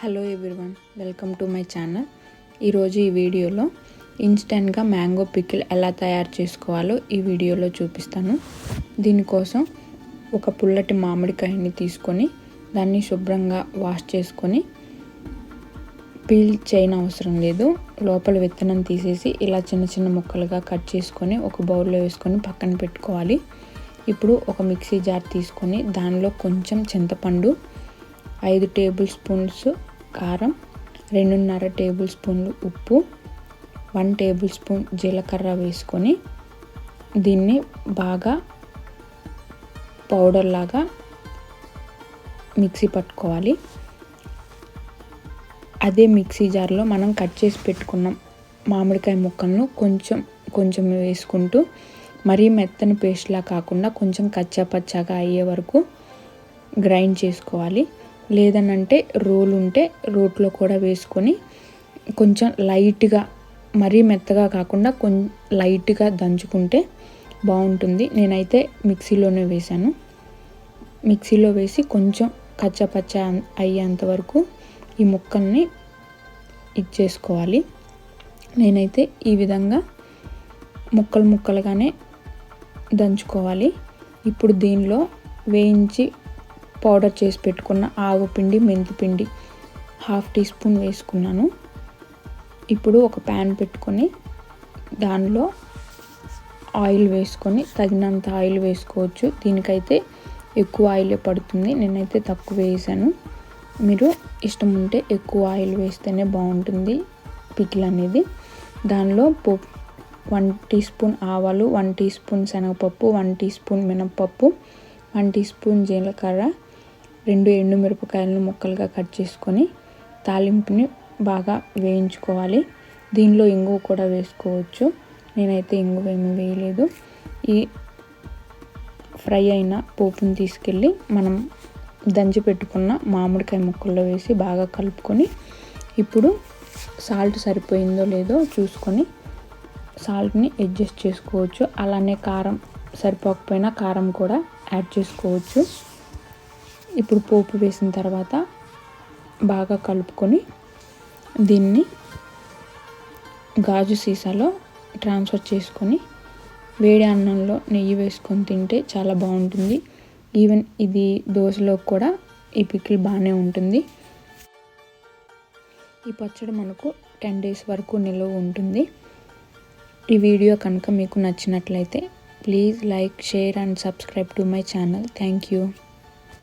Hello everyone, welcome to my channel. ఈరోజు ఈ వీడియోలో ఇన్స్టెంట్గా మ్యాంగో పికిల్ ఎలా తయారు చేసుకోవాలో ఈ వీడియోలో చూపిస్తాను. దీనికోసం ఒక పుల్లటి మామిడికాయని తీసుకొని దాన్ని శుభ్రంగా వాష్ చేసుకొని పీల్ చేయని అవసరం లేదు. లోపల విత్తనం తీసేసి ఇలా చిన్న చిన్న ముక్కలుగా కట్ చేసుకొని ఒక బౌల్లో వేసుకొని పక్కన పెట్టుకోవాలి. ఇప్పుడు ఒక మిక్సీ జార్ తీసుకొని దానిలో కొంచెం చింతపండు, 5 టేబుల్ స్పూన్స్ కారం, 2.5 టేబుల్ స్పూన్లు ఉప్పు, 1 టేబుల్ స్పూన్ జీలకర్ర వేసుకొని దీన్ని బాగా పౌడర్ లాగా మిక్సీ పట్టుకోవాలి. అదే మిక్సీ జార్లో మనం కట్ చేసి పెట్టుకున్న మామిడికాయ ముక్కలను కొంచెం కొంచెం వేసుకుంటూ మరీ మెత్తని పేస్ట్లా కాకుండా కొంచెం కచ్చా పచ్చాగా అయ్యే వరకు గ్రైండ్ చేసుకోవాలి. లేదనంటే రోల్ ఉంటే రోట్లో కూడా వేసుకొని కొంచెం లైట్గా, మరీ మెత్తగా కాకుండా కొంచెం లైట్గా దంచుకుంటే బాగుంటుంది. నేనైతే మిక్సీలోనే వేసాను. మిక్సీలో వేసి కొంచెం కచ్చపచ్చ అయ్యేంత వరకు ఈ ముక్కల్ని ఇచ్చేసుకోవాలి. నేనైతే ఈ విధంగా ముక్కలు ముక్కలుగానే దంచుకోవాలి. ఇప్పుడు దీనిలో వేయించి పౌడర్ చేసి పెట్టుకున్న ఆవు పిండి, మెంతి పిండి 1/2 టీ స్పూన్ వేసుకున్నాను. ఇప్పుడు ఒక ప్యాన్ పెట్టుకొని దానిలో ఆయిల్ వేసుకొని తగినంత ఆయిల్ వేసుకోవచ్చు. దీనికైతే ఎక్కువ ఆయిలే పడుతుంది, నేనైతే తక్కువ వేసాను. మీరు ఇష్టం ఉంటే ఎక్కువ ఆయిల్ వేస్తేనే బాగుంటుంది పికిల్ అనేది. దానిలో 1 టీ స్పూన్ ఆవాలు, 1 టీ స్పూన్ శనగపప్పు, 1 టీ స్పూన్ మినపప్పు, 1 టీ స్పూన్ జీలకర్ర, 2 ఎండుమిరపకాయలను ముక్కలుగా కట్ చేసుకొని తాలింపుని బాగా వేయించుకోవాలి. దీనిలో ఇంగువ కూడా వేసుకోవచ్చు. నేనైతే ఇంగువ ఏమీ వేయలేదు. ఈ ఫ్రై అయిన పోపుని తీసుకెళ్ళి మనం దంచి పెట్టుకున్న మామిడికాయ ముక్కల్లో వేసి బాగా కలుపుకొని ఇప్పుడు సాల్ట్ సరిపోయిందో లేదో చూసుకొని సాల్ట్ని అడ్జస్ట్ చేసుకోవచ్చు. అలానే కారం సరిపోకపోయినా కారం కూడా యాడ్ చేసుకోవచ్చు. ఇప్పుడు పోపు వేసిన తర్వాత బాగా కలుపుకొని దీన్ని గాజు సీసాలో ట్రాన్స్ఫర్ చేసుకొని వేడి అన్నంలో నెయ్యి వేసుకొని తింటే చాలా బాగుంటుంది. ఈవెన్ ఇది దోశలో కూడా ఈ పికిల్ బాగానే ఉంటుంది. ఈ పచ్చడి మనకు 10 డేస్ వరకు నిల్వ ఉంటుంది. ఈ వీడియో కనుక మీకు నచ్చినట్లయితే please like, share and subscribe to my channel. Thank you.